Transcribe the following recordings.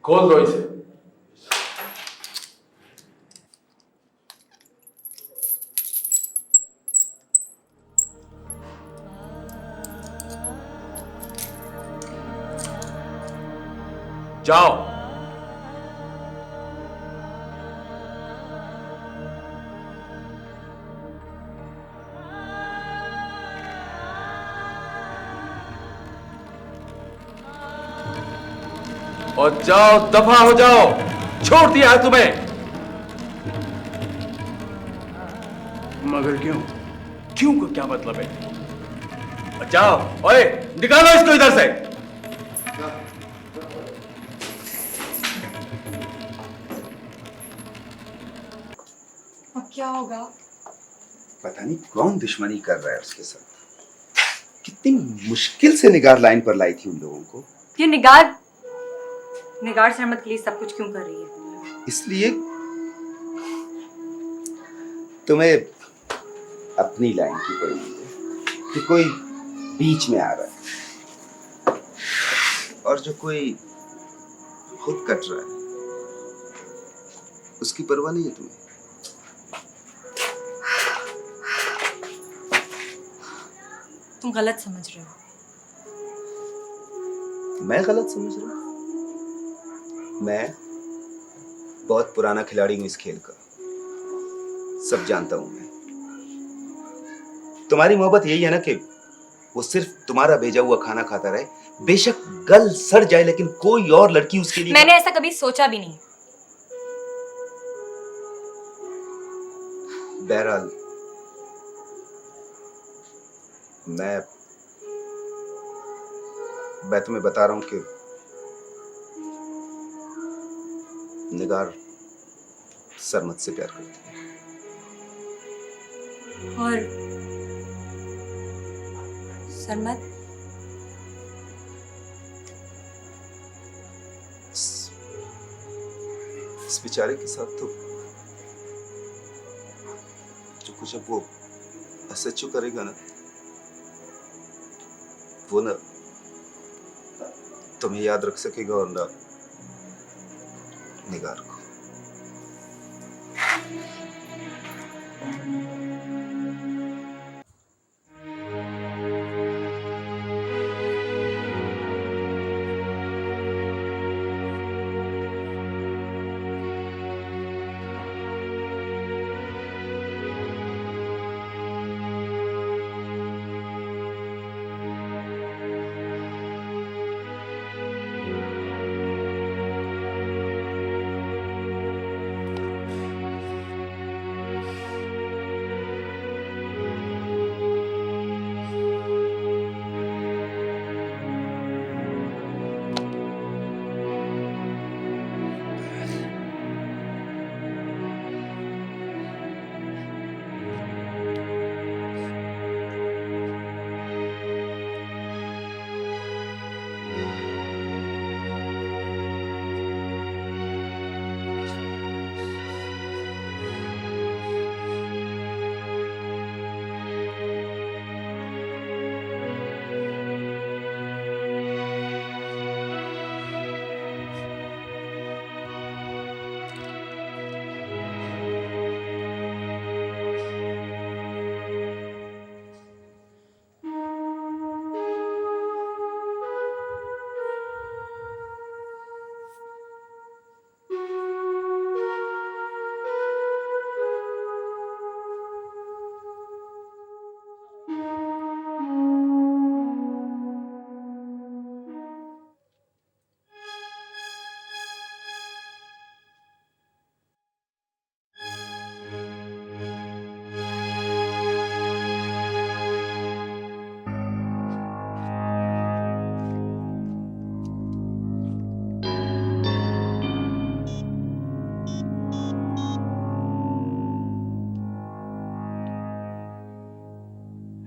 खोल दो इसे। जाओ। और जाओ, दफा हो जाओ। छोड़ दिया है तुम्हें। मगर क्यों? क्यों का क्या मतलब है? जाओ, ओए, निकालो इसको इधर से। अब क्या होगा? पता नहीं कौन दुश्मनी कर रहा है उसके साथ। कितनी मुश्किल से निगार लाइन पर लाई थी उन लोगों को। ये निगार शर्मत के लिए सब कुछ क्यों कर रही है? इसलिए तुम्हें अपनी लाइन की पड़ी है कि कोई बीच में आ रहा है और जो कोई खुद कट रहा है उसकी परवाह नहीं है तुम्हें। तुम गलत समझ रहे हो। मैं गलत समझ रहा हूं? मैं बहुत पुराना खिलाड़ी हूं इस खेल का, सब जानता हूं मैं। तुम्हारी मोहब्बत यही है ना कि वो सिर्फ तुम्हारा भेजा हुआ खाना खाता रहे, बेशक गल सड़ जाए लेकिन कोई और लड़की उसके लिए। मैंने ऐसा कभी सोचा भी नहीं। बहरहाल मैं तुम्हें बता रहा हूं कि निगार सरमत से प्यार करती है। और सरमत इस बेचारे के साथ तो जो कुछ अब वो असह्य करेगा ना, वो ना तुम्हें याद रख सकेगा और ना निगार को।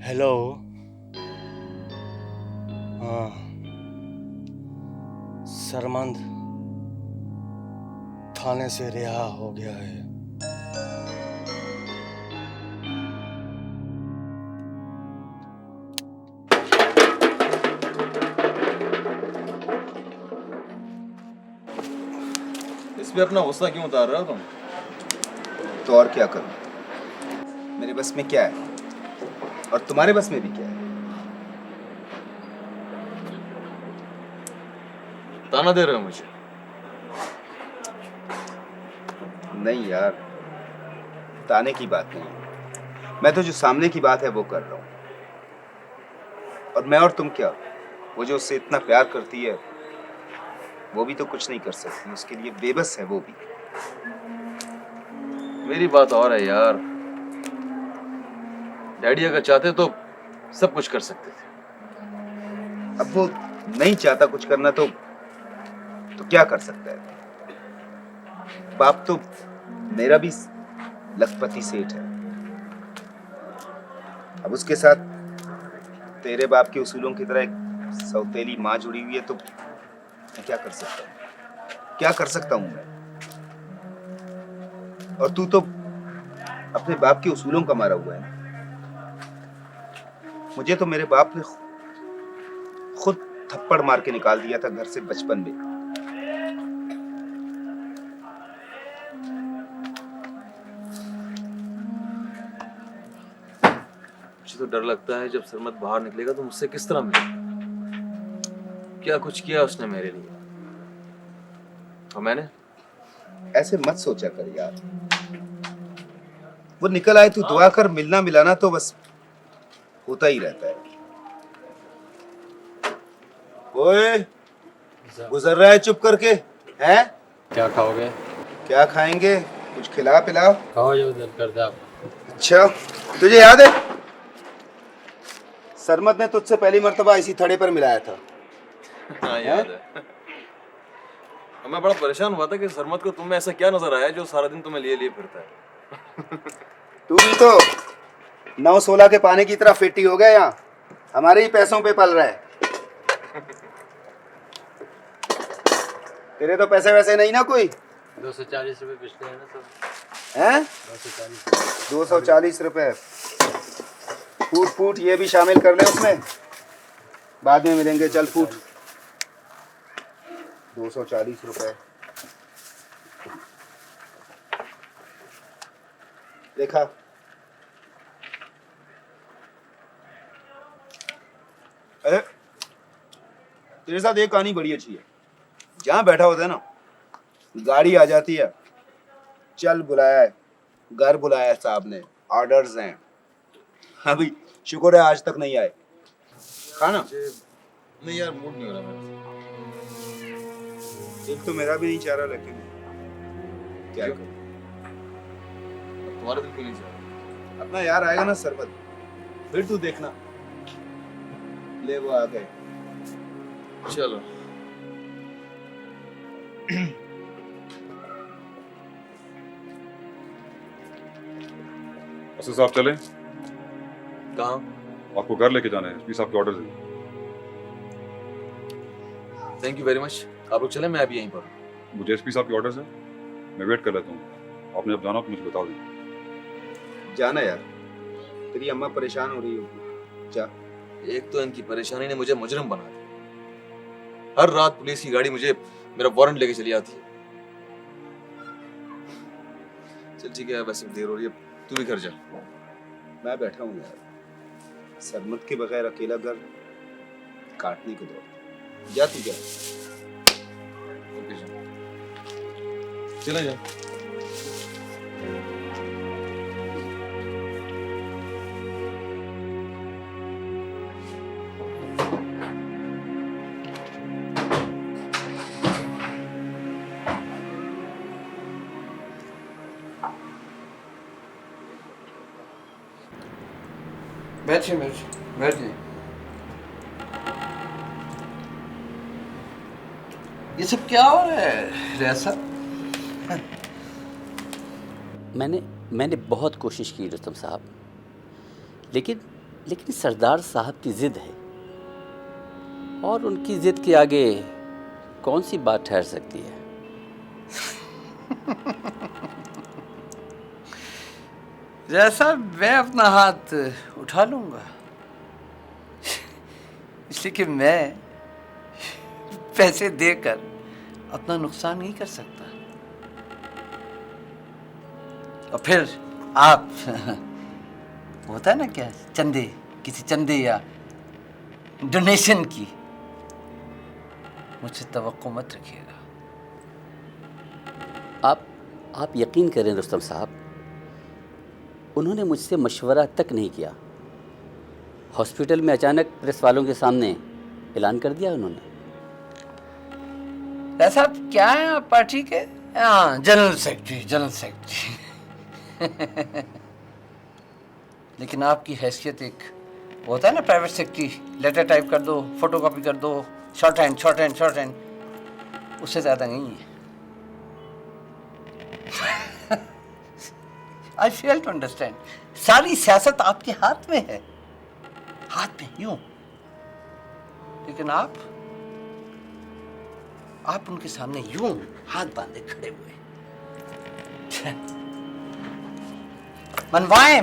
हेलो। हाँ, सरमंद थाने से रिहा हो गया है। इस पे अपना गुस्सा क्यों उतार रहे हो तुम? तो और क्या करूं? मेरे बस में क्या है और तुम्हारे बस में भी क्या है? ताना दे रहे हो मुझे? नहीं यार, ताने की बात नहीं है। मैं तो जो सामने की बात है वो कर रहा हूँ। और मैं और तुम क्या, वो जो उससे इतना प्यार करती है वो भी तो कुछ नहीं कर सकती, उसके लिए बेबस है वो भी। मेरी बात और है यार। डैडी अगर चाहते तो सब कुछ कर सकते थे। अब वो नहीं चाहता कुछ करना तो क्या कर सकता है? बाप तो मेरा भी लखपति सेठ है। अब उसके साथ तेरे बाप के उसूलों की तरह एक सौतेली माँ जुड़ी हुई है तो मैं क्या कर सकता हूँ? क्या कर सकता हूँ मैं? और तू तो अपने बाप के उसूलों का मारा हुआ है ना। मुझे तो मेरे बाप ने खुद थप्पड़ मार के निकाल दिया था घर से बचपन में। मुझे तो डर लगता है जब सरमत बाहर निकलेगा तो मुझसे किस तरह मिलेगा। क्या कुछ किया उसने मेरे लिए, और मैंने? ऐसे मत सोचा कर यार। वो निकल आए, तू दुआ कर, मिलना मिलाना तो बस होता ही रहता है। ओए, गुजर रहा है चुप करके, हैं? क्या खाओगे? क्या खाएंगे? कुछ खिला पिलाओ। खाओ जो दिल करता है। अच्छा, तुझे याद है सरमत ने तुझसे पहली मर्तबा इसी थड़े पर मिलाया था? हाँ याद है। और मैं बड़ा परेशान हुआ था कि सरमत को तुम में ऐसा क्या नजर आया जो सारा दिन तुम्हें लिए लिए फिरता है। तू भी तो 9-16 के पानी की तरह फिटी हो गया, यहाँ हमारे ही पैसों पे पल रहा है। तेरे तो पैसे वैसे नहीं ना कोई? 240 रुपए पिछले हैं ना सब। हैं? 240। 240 रुपए। फूट फूट ये भी शामिल कर ले उसमें, बाद में मिलेंगे। चल फूट। 240 रुपए देखा। अरे तेरे साथ एक कहानी बड़ी अच्छी है। जहां बैठा होता है ना, गाड़ी आ जाती है, चल बुलाया है, घर बुलाया है साहब ने, ऑर्डर्स हैं। अभी शुक्र है आज तक नहीं आए। खाना नहीं यार, मूड नहीं हो रहा मेरा। एक तो मेरा भी नहीं चाह रहा, लेकिन क्या करूं? तुम्हारा दिल क्यों नहीं चाह रहा? अपना यार आएगा ना सरबत, फिर तू देखना। ले वो आ गए। चलो। असद साहब चले? कहाँ? आपको घर लेके जाना है, एसपी साहब के ऑर्डर है। Thank you very much. आप लोग चले, मैं अभी यहीं पर हूँ। मुझे एसपी साहब के ऑर्डर है, मैं वेट कर लेता हूँ। आपने जब जाना हो तो मुझे बता दें। जाना यार, तेरी अम्मा परेशान हो रही होगी। जा। एक तो इनकी परेशानी ने मुझे मुजरिम बना दिया। हर रात पुलिस की गाड़ी मुझे मेरा वारंट लेके चली आती है। चल ठीक है, वैसे देर हो रही है, तू भी घर जा। मैं बैठा हूँ यार, सरमत के बगैर अकेला घर काटने को दो। जा तू जा। ओके जा, चला जा। बैठिए बैठिए बैठिए। ये सब क्या हो रहा है रियासत? मैंने बहुत कोशिश की रुस्तम साहब, लेकिन लेकिन सरदार साहब की जिद है, और उनकी जिद के आगे कौन सी बात ठहर सकती है? जैसा मैं अपना हाथ उठा लूंगा, इसलिए कि मैं पैसे देकर अपना नुकसान नहीं कर सकता। और फिर आप होता है ना क्या, चंदे, किसी चंदे या डोनेशन की मुझसे तवक्को मत रखिएगा। आप यकीन करें रुस्तम साहब, उन्होंने मुझसे मशवरा तक नहीं किया। हॉस्पिटल में अचानक प्रेस वालों के सामने ऐलान कर दिया उन्होंने। ऐसा क्या है आप पार्टी के? हाँ, जनरल सेक्रेटरी। लेकिन आपकी हैसियत एक होता है ना प्राइवेट सेक्रेटरी, लेटर टाइप कर दो, फोटोकॉपी कर दो, शॉर्ट हैंड, उससे ज़्यादा नहीं है। आई फेल टू अंडरस्टैंड। सारी सियासत आपके हाथ में है, हाथ में यूं, लेकिन आप उनके सामने यूं हाथ बांधे खड़े हुए। मनवाएं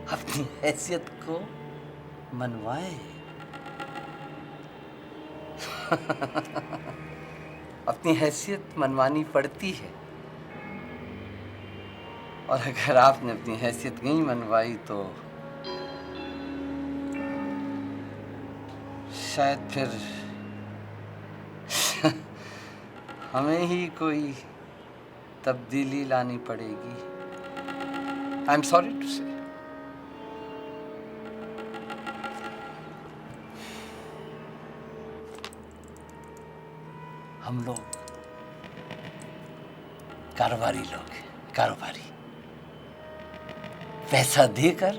अपनी हैसियत को मनवाएं। अपनी हैसियत मनवानी पड़ती है, और अगर आपने अपनी हैसियत नहीं मनवाई तो शायद फिर हमें ही कोई तब्दीली लानी पड़ेगी। आई एम सॉरी टू से। हम लोग कारोबारी लोग हैं, कारोबारी। पैसा देकर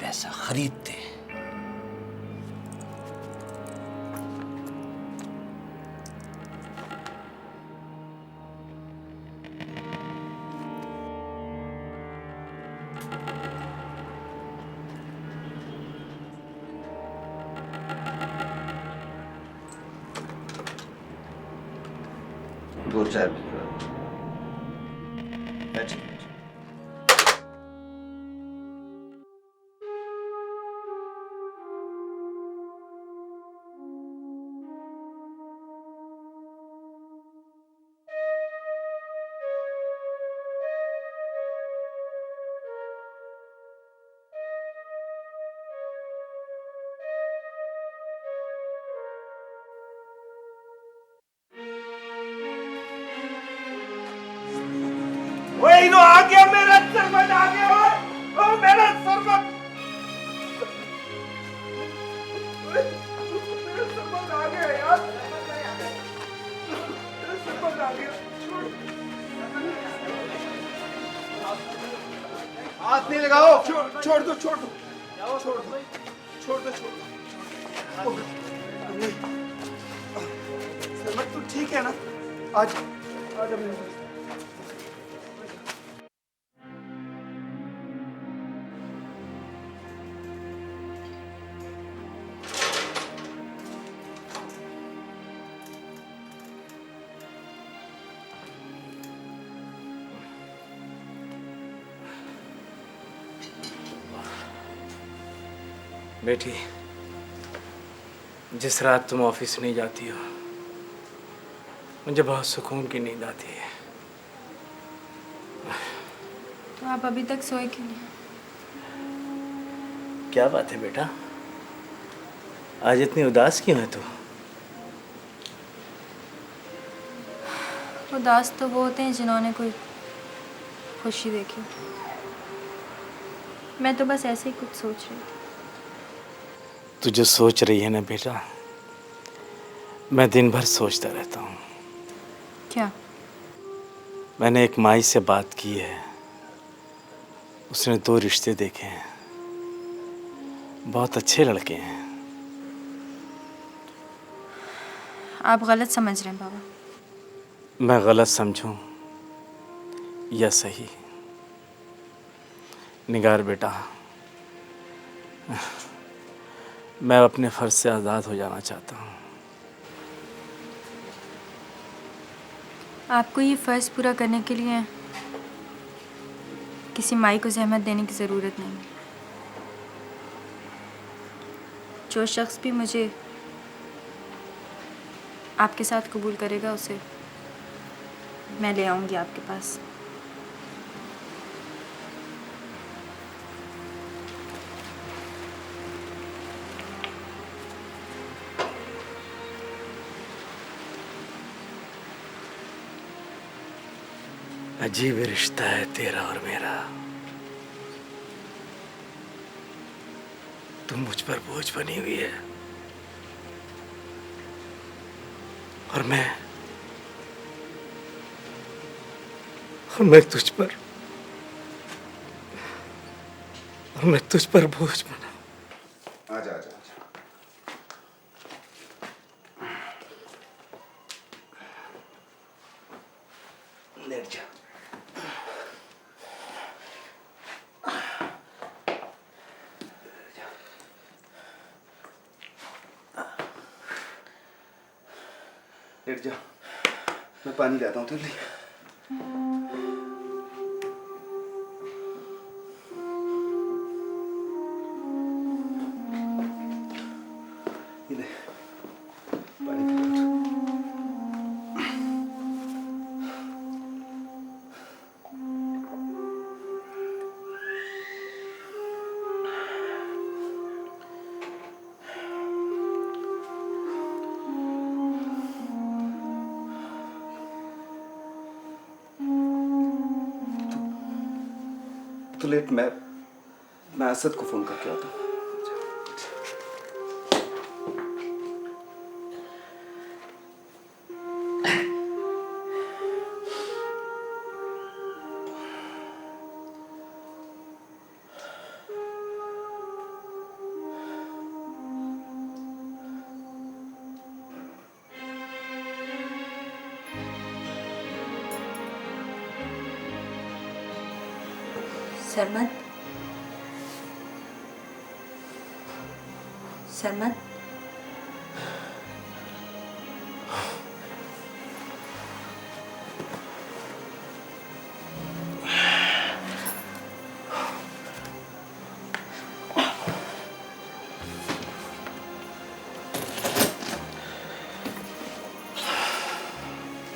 पैसा खरीदते हैं। दो चार बैठिए। आ गया मेरा सरबत, आ गया ओ मेरा सरबत, मेरा सरबत आ गया यार, मेरा सरबत आ गया। हाथ नहीं लगाओ, छोड़ दो सरबत। तू ठीक है ना? आज अपने बेटी, जिस रात तुम ऑफिस नहीं जाती हो, मुझे बहुत सुकून की नींद आती है। तो आप अभी तक सोए क्यों नहीं? क्या बात है बेटा, आज इतनी उदास क्यों है तू? उदास तो वो होते हैं जिन्होंने कोई खुशी देखी। मैं तो बस ऐसे ही कुछ सोच रही थी। तू जो सोच रही है ना बेटा, मैं दिन भर सोचता रहता हूँ। क्या? मैंने एक माई से बात की है, उसने 2 रिश्ते देखे हैं, बहुत अच्छे लड़के हैं। आप गलत समझ रहे हैं बाबा। मैं गलत समझूं या सही। निगार बेटा, मैं अपने फर्ज से आज़ाद हो जाना चाहता हूँ। आपको ये फ़र्ज़ पूरा करने के लिए किसी माई को ज़हमत देने की ज़रूरत नहीं। जो शख्स भी मुझे आपके साथ कबूल करेगा उसे मैं ले आऊँगी आपके पास। अजीब रिश्ता है तेरा और मेरा। तुम मुझ पर बोझ बनी हुई है और मैं तुझ पर बोझ बना। आजा आजा आजा। लेट जा। लेट जा, मैं पानी लाता हूँ तेरे लिए। ये ले, पानी पी ले। तो लेट, मैं असद को फोन करके आता हूँ। सरमद, सरमद,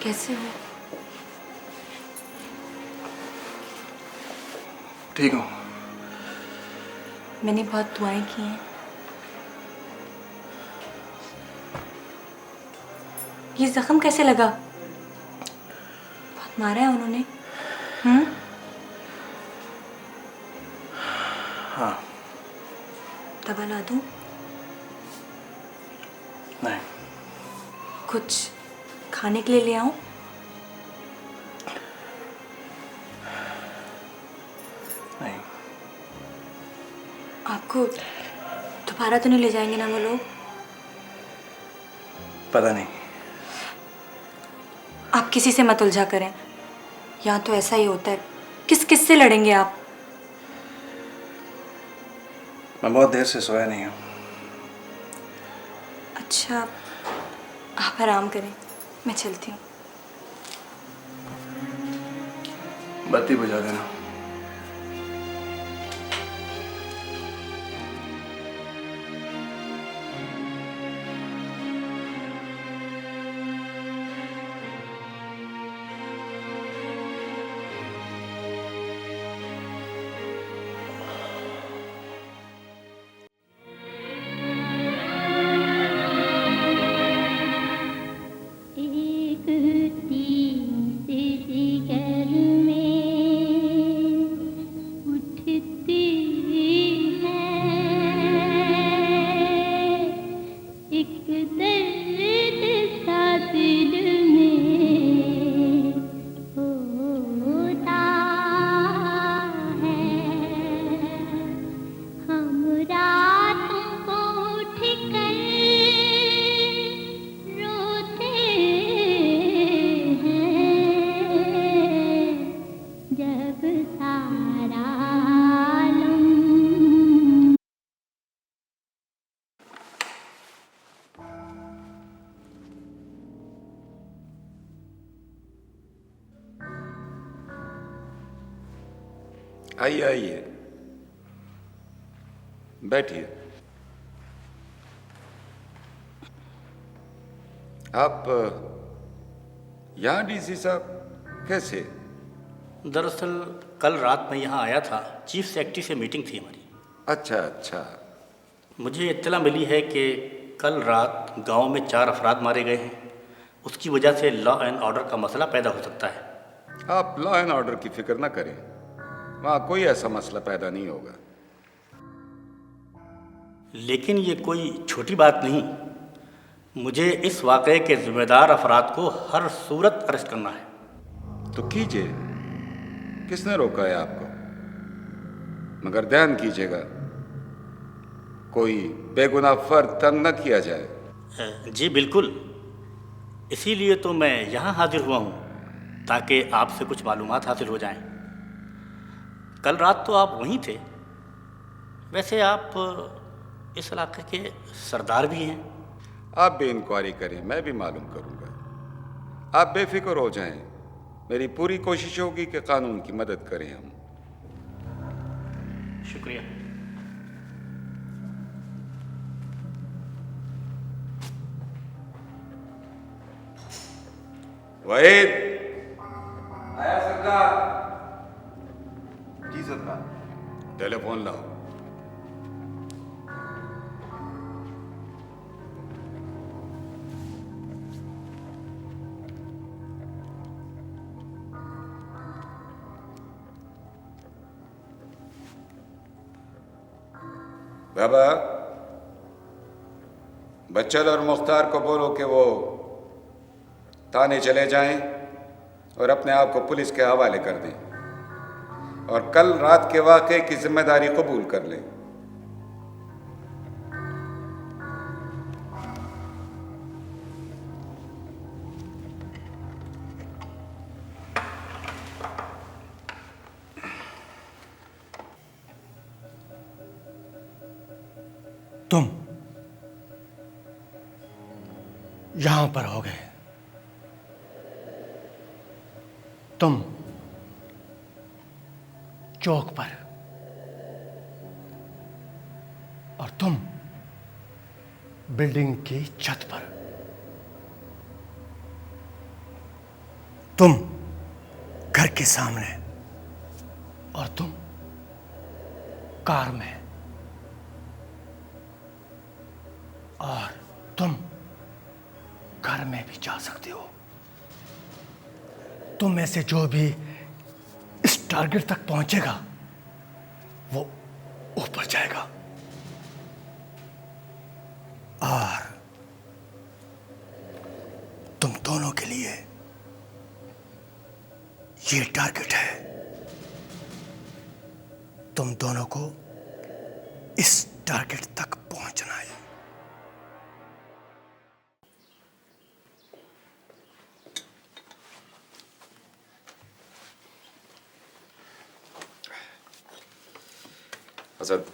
कैसे हो? ठीक हूँ। मैंने बहुत दुआएं की हैं। ये जख्म कैसे लगा? बहुत मारा है उन्होंने? हाँ। दवा ला दूं? नहीं। कुछ खाने के लिए ले आऊं? नहीं। आपको दोबारा तो नहीं ले जाएंगे ना वो लोग? पता नहीं। आप किसी से मत उलझा करें। यहाँ तो ऐसा ही होता है। किस से लड़ेंगे आप? मैं बहुत देर से सोया नहीं हूँ। अच्छा, आप आराम करें, मैं चलती हूँ। बत्ती बुझा देना। एक तीसरी जिगर में आइए आइए, बैठिए। आप यहाँ डीसी साहब कैसे? दरअसल कल रात मैं यहाँ आया था, चीफ सेक्रेटरी से मीटिंग थी हमारी। अच्छा अच्छा। मुझे इत्तला मिली है कि कल रात गांव में 4 अफराद मारे गए हैं। उसकी वजह से लॉ एंड ऑर्डर का मसला पैदा हो सकता है। आप लॉ एंड ऑर्डर की फिक्र ना करें, वहाँ कोई ऐसा मसला पैदा नहीं होगा। लेकिन ये कोई छोटी बात नहीं। मुझे इस वाक़े के जिम्मेदार अफराद को हर सूरत अरेस्ट करना है। तो कीजिए, किसने रोका है आपको? मगर ध्यान कीजिएगा, कोई बेगुनाह फर्द तंग न किया जाए। जी बिल्कुल, इसीलिए तो मैं यहाँ हाजिर हुआ हूँ ताकि आपसे कुछ मालूमात हासिल हो जाएं। कल रात तो आप वहीं थे। वैसे आप इस इलाके के सरदार भी हैं। आप भी इंक्वायरी करें, मैं भी मालूम करूँगा। आप बेफिक्र हो जाएं, मेरी पूरी कोशिश होगी कि कानून की मदद करें हम। शुक्रिया। वहीद। आया सरकार। जी सरकार। टेलीफोन लाओ। बाबा, बच्चल और मुख्तार को बोलो कि वो थाने चले जाएं और अपने आप को पुलिस के हवाले कर दें और कल रात के वाक़े की जिम्मेदारी कबूल कर लें। तुम यहां पर हो गए, तुम चौक पर, और तुम बिल्डिंग की छत पर, तुम घर के सामने, और तुम कार में, और तुम घर में भी जा सकते हो। तुम में से जो भी इस टारगेट तक पहुंचेगा वो ऊपर जाएगा। और तुम दोनों के लिए ये टारगेट है। तुम दोनों को इस टारगेट तक पहुंचना है। असद,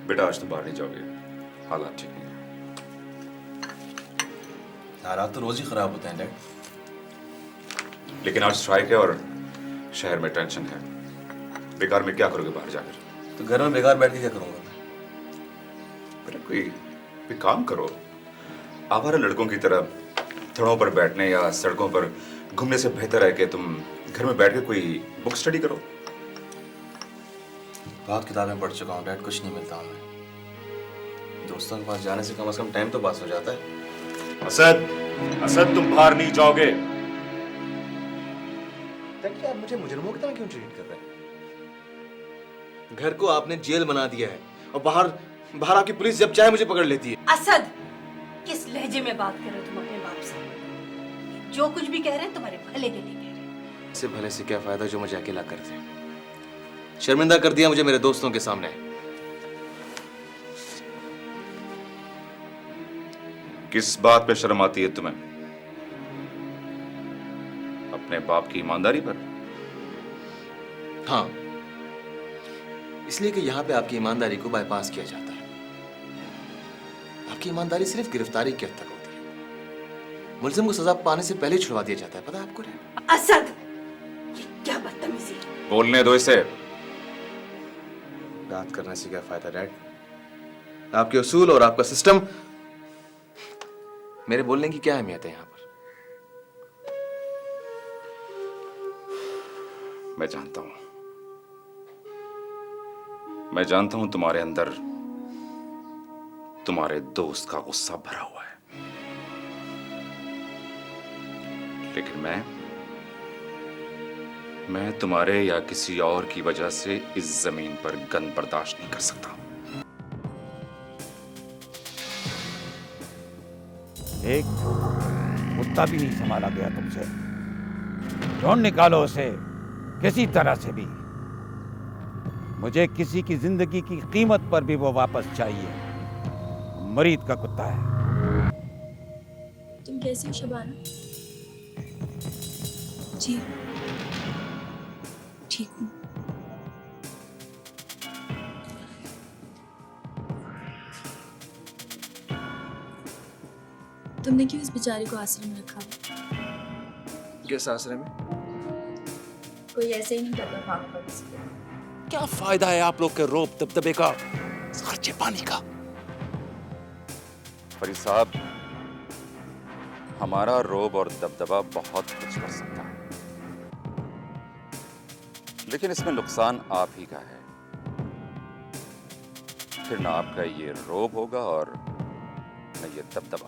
बेटा आज तो बाहर नहीं जाओगे, हालात ठीक नहीं है। हालात तो रोज ही खराब होते हैं डैड। लेकिन आज स्ट्राइक है और शहर में टेंशन है। बेकार में क्या करोगे बाहर जाकर? तो घर में बेकार बैठ के क्या करूंगा मैं? बेटा कोई काम करो। आवारा लड़कों की तरह थड़ों पर बैठने या सड़कों पर घूमने से बेहतर है कि तुम घर में बैठ के कोई बुक स्टडी करो। बहुत किताबें पढ़ चुका हूँ डैड, कुछ नहीं मिलता हमें। दोस्तों के पास जाने से कम टाइम तो पास हो जाता है। असद तुम बाहर नहीं जाओगे। डैड आप मुझे मुजरिमों की तरह क्यों ट्रीट कर रहे हैं? घर को आपने जेल बना दिया है और बाहर आपकी पुलिस जब चाहे मुझे पकड़ लेती है। असद, किस लहजे में बात कर रहे हो तुम अपने बाप से? जो कुछ भी कह रहे हैं तुम्हारे भले के लिए कह रहे हैं। इससे भले से क्या फायदा जो मुझे अकेला कर दे। शर्मिंदा कर दिया मुझे मेरे दोस्तों के सामने। किस बात पे शर्म आती है तुम्हें? अपने बाप की ईमानदारी पर? हाँ, इसलिए कि यहाँ पे आपकी ईमानदारी को बाईपास किया जाता है। आपकी ईमानदारी सिर्फ गिरफ्तारी के हद तक होती है। मुलजिम को सजा पाने से पहले ही छुड़वा दिया जाता है, पता है आपको? असद, ये क्या बदतमीजी है? बोलने दो इसे। बात करने से क्या फायदा डैड? आपके उसूल और आपका सिस्टम, मेरे बोलने की क्या अहमियत है यहाँ पर? मैं जानता हूं, मैं जानता हूं तुम्हारे अंदर तुम्हारे दोस्त का गुस्सा भरा हुआ है, लेकिन मैं तुम्हारे या किसी और की वजह से इस जमीन पर गंद बर्दाश्त नहीं कर सकता। एक कुत्ता भी नहीं संभाला गया तुमसे। ढूंढ निकालो उसे किसी तरह से भी। मुझे किसी की जिंदगी की कीमत पर भी वो वापस चाहिए। मरीद का कुत्ता है। तुम कैसे हो शबाना? जी ठीक हूँ। तुमने क्यों इस बेचारे को आश्रम में रखा? किस आश्रम में? कोई ऐसे ही नहीं करता भाग भाग से। क्या फायदा है आप लोग के रोब दबदबे का, खर्चे पानी का? फरीद साहब, हमारा रोब और दबदबा बहुत कुछ कर सकता है, लेकिन इसमें नुकसान आप ही का है। फिर ना आपका ये रोब होगा और न ये दबदबा।